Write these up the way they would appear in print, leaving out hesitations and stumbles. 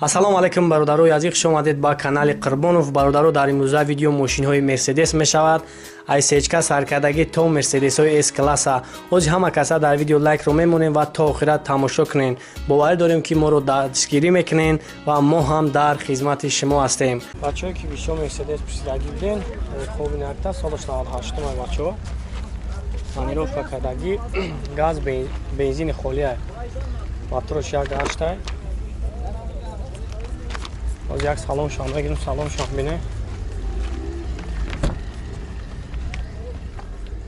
ассалому алайкум бародаро, язик хуш омадед ба канали Қурбонов. бародаро, дар имрӯза видео мошинҳои Мерседес мешавад. айсечка саркардагӣ то Мерседесҳои С класса. ози ҳама каса дар видео лайкро мемонем ва то охира тамошо кунен. боварӣ дорем ки моро дастгирӣ мекунен ва мо ҳам дар хизмати шумо ҳастем. бачаҳое ки бисёр Мерседес пусидагӣ буден, хоби накта солаш 98 бачаҳо. планировка кардагӣ газ бензини холия. мотораш як гаштай. باز یک سلام شام بگیریم سلام شام بینه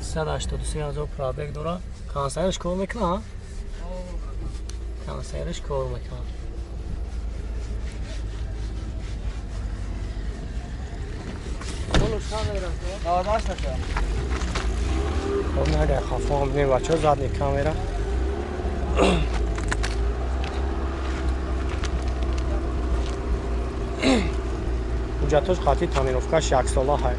183,000 پرابگ داره. کانسرش کار میکنه؟ کانسرش کار میکنه. خب نگه خفه هم بینیم بچه ها زد نی کامیره. ҳуҷҷатош хати таъминовкаш яксола ҳай.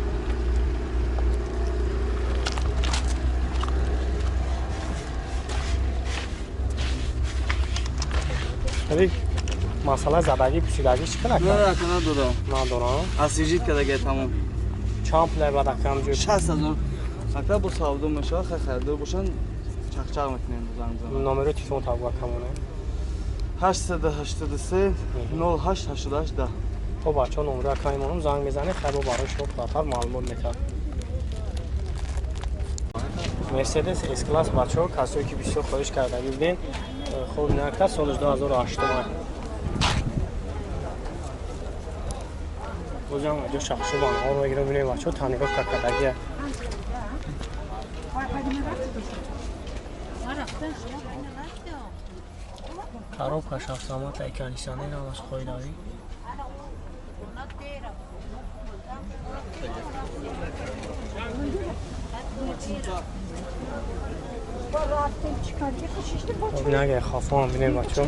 масъала задагӣ пусидагӣ чӣ кара кард? надорам. асижит кардаги тамом. чанд пулай бад акам ҷӯ? 60,000. акта бо савдо мешавад, харидор бошан чақчақ мекунем занг занг. номеро телефон табу акамоне. 883 0888 10. то бачаҳо номеро акамонам занг мезанед, хайбо барои шумо фуратар маълумот метавад. Мерседес С класс бачаҳо, касое ки бисёр хоҳиш кардагӣ буден, хоби накта солаш 2008 бозам аҷо шахшо банҳоро мегирам бинем бачаҳо таъминовка кардагия. коробка шахсамата кондиционерамаш хоидавӣ. نگه خفه هم بینیم بچه ها.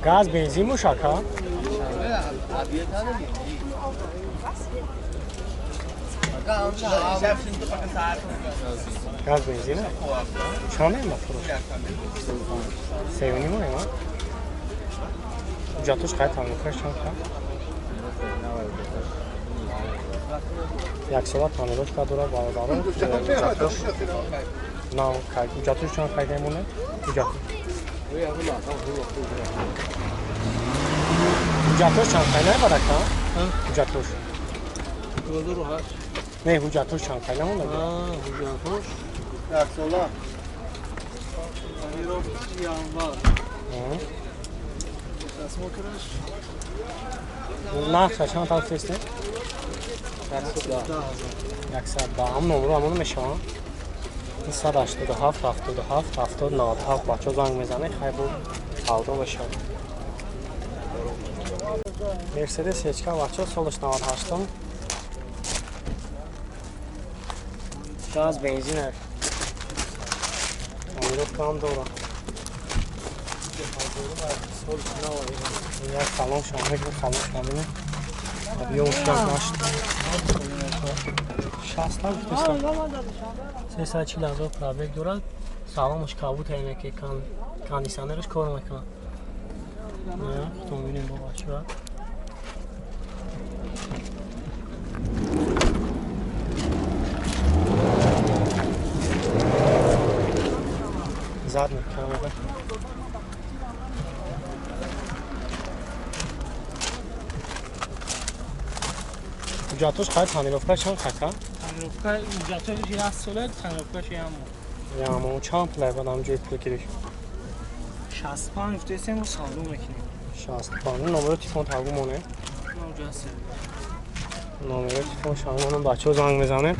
گاز بنزین موشک ها؟ گاز بنزینه؟ چند این موتورش؟ 3.5 ها؟ جاتوش خیلی تعمیرکارش چند خواهد؟ یک ساعت تعمیرات که دوره براداره جاتوش نه جاتوش چند خیلی مونه؟ جاتوش چند خیلی نبرد که؟ جاتوش نه حجتوش چند خیلی مونه؟ حجتوش یک ساله تعمیراتش یانوار اسمو کرش نقشه چند تا فرسته؟ 110 هم نمرو همونو میشوان 187 77 70 97 بچه زنگ میزنه خیلی بود آودا بشون مرسدس هیچکا بچه سالش 98 گاز بنزینه تعمیرات هم داره یک سلام شامه که سلام شامه بیام شام داشت 60 تا گفتم 340,000 پرابگ دارد سلامش کابوت اینه که کاندیشنرش کار میکنه نه تو میبینیم با بچه‌ها زاد میکنه جاتوش خیلی تعمیراتش چند خکه؟ تعمیرات جاتوش یک ساله تعمیراتش یامو چند پلای بدم جوی پول گیریش 65 افتیسیم رو سالو میکنیم 65 نمره تیفون تاگو مونه نمره تیفون شامونم بچه ها زنگ میزنه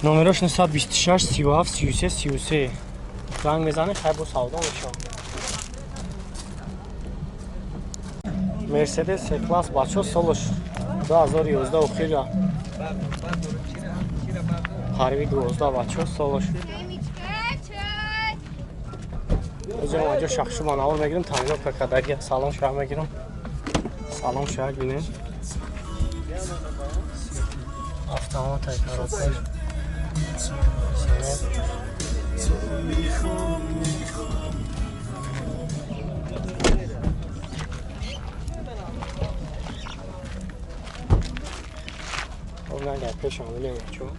نمرهش 926 37 33 33 زنگ میزنه خیلی با سودا میشه مرسدس س کلاس بچه ها سالش 2011 اخیر ҳарви 12 бачаҳо солаш از اینجا شخصی با نوار میگیرم تعمیرات کردگی سلام شهر میگیرم سلام شهر بینید автомат ай каротер اون اگر پیش آمده چون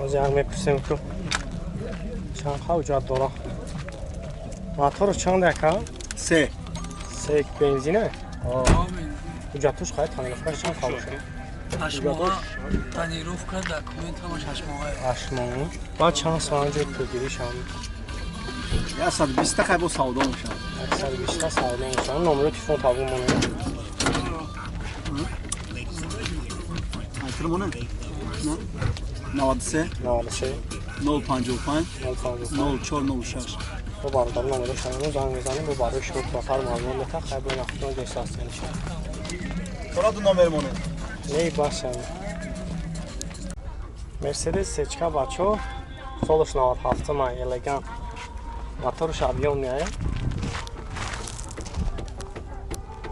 از این میپرسیم که چند خواه جاد دارم موتور چند دکا؟ سه سه بنزینه؟ جاتوش خواهد تانیروفکا چند خواه باشه؟ 8 ماه تانیروفکا داکومنت همش 8 ماه 8 ماه بعد چند سال جو پولگیریش هم 120 خیلی با سودا میشن 120 ساله میشن نمره تلفن تابو مونه تلفونه 93 93 055 0406 bu barıdan nömrə şəhərin zəngəzəni bu barı şok qatar məlumat nətə xəbər yaxtın desasyon şəhər. Burada nömrəm onu. Ney başam. Mercedes seçka baço soluş navat haftıma elegan motor şabiyon ne?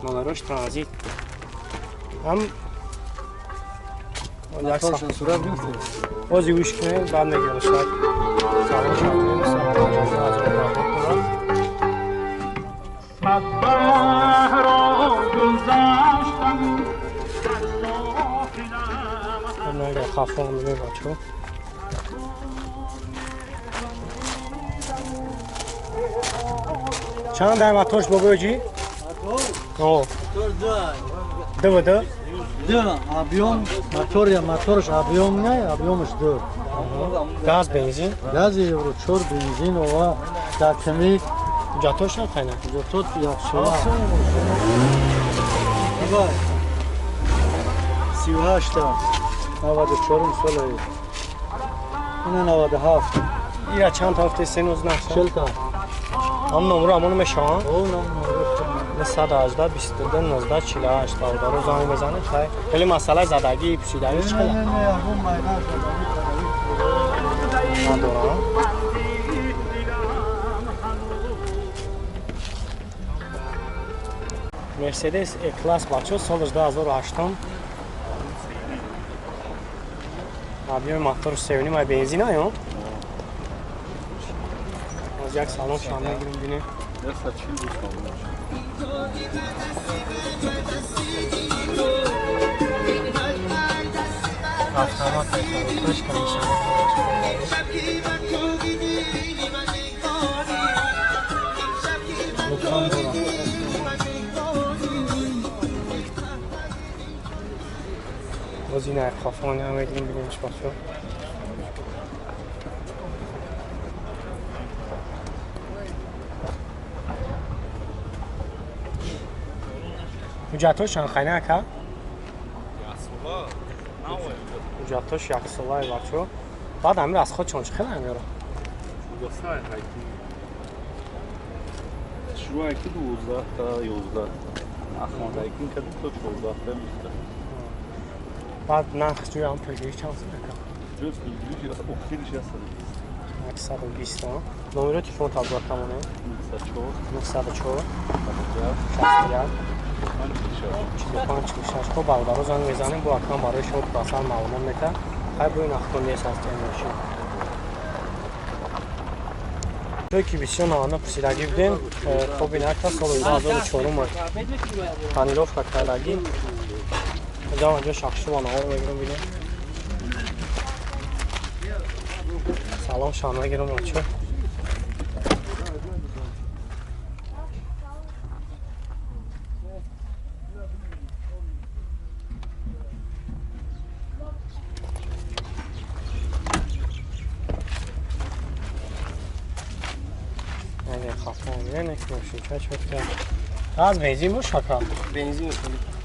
Numaroş transit. Ham Motorşun sura bilirsin. o zivuşkine ben de görüşler. Sağlık şabiyon sağlık Nerede kafam ne var چند در ماتوش بابوجی؟ او دو Да, объем мотора, моторш объем не, объемш дор. گاز بنزین Газ евро 4 бензин ва дакми جاتوش هم خیلی тут якшова. Ва 38 94 соли. Ина 97 یا چند تا هفته سنوز نه 40 تا. هم نمره همونو میشان О, нам 118 22 19 48 دارو زنگ بزنه خیلی مسئله زدگی پیچیدگی چقدر не, агу майдан ندارم مرسدس کلاس بچه سالش 2008 ابیام موتور سیونی مای بنزین آیا از یک سالن شام میگیریم بینه автомат айкароташ комиссия باز این اقفافان هم میدیم بگیم چی باشه Ucatoş Şanxayna aka? Ucatoş yaksolay bacho. Bad amir az khod chon chkhela amir. شروع کی 12 تا 11 اخوانده کی که تو 14 تا میشه Bad narx joy am pulgiri chans aka. جز bilgili biraz oxiriş yazdı 120 ta. Numara telefon tablo kamone. 94 94 45 خب برادر زنگ میزنیم با اکرام برای شما پاسر معلومات میده خیلی روی نخون نیست از تیم میشیم توی که بسیار نهانه پسیدگی بدیم خب این اکتا سال 2004 اومد پانیلوف که کلگی اینجا اینجا شخصی با نهار بگیرم بیدیم سلام شانه بگیرم بچه نه از بنزین بود شکر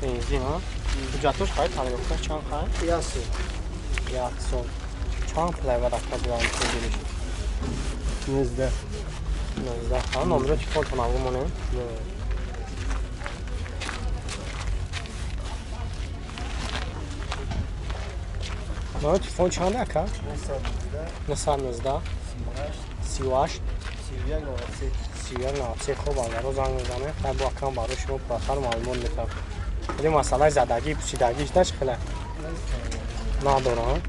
بنزین ها جاتوش خواهی تانیروفکا چند خواهی؟ ясно. یک چند پلای و دکتا بیان کنگیریش 19. 19 خواهی نمره چی کل تناغو مونه؟ номер телефон чанд ака 919 38 31 хуб алдаро занг мезанем хай бо акам барои шумо пуртар маълумот метавонам вале масъалаи задагӣ пусидагиш да чӣ хеле надорам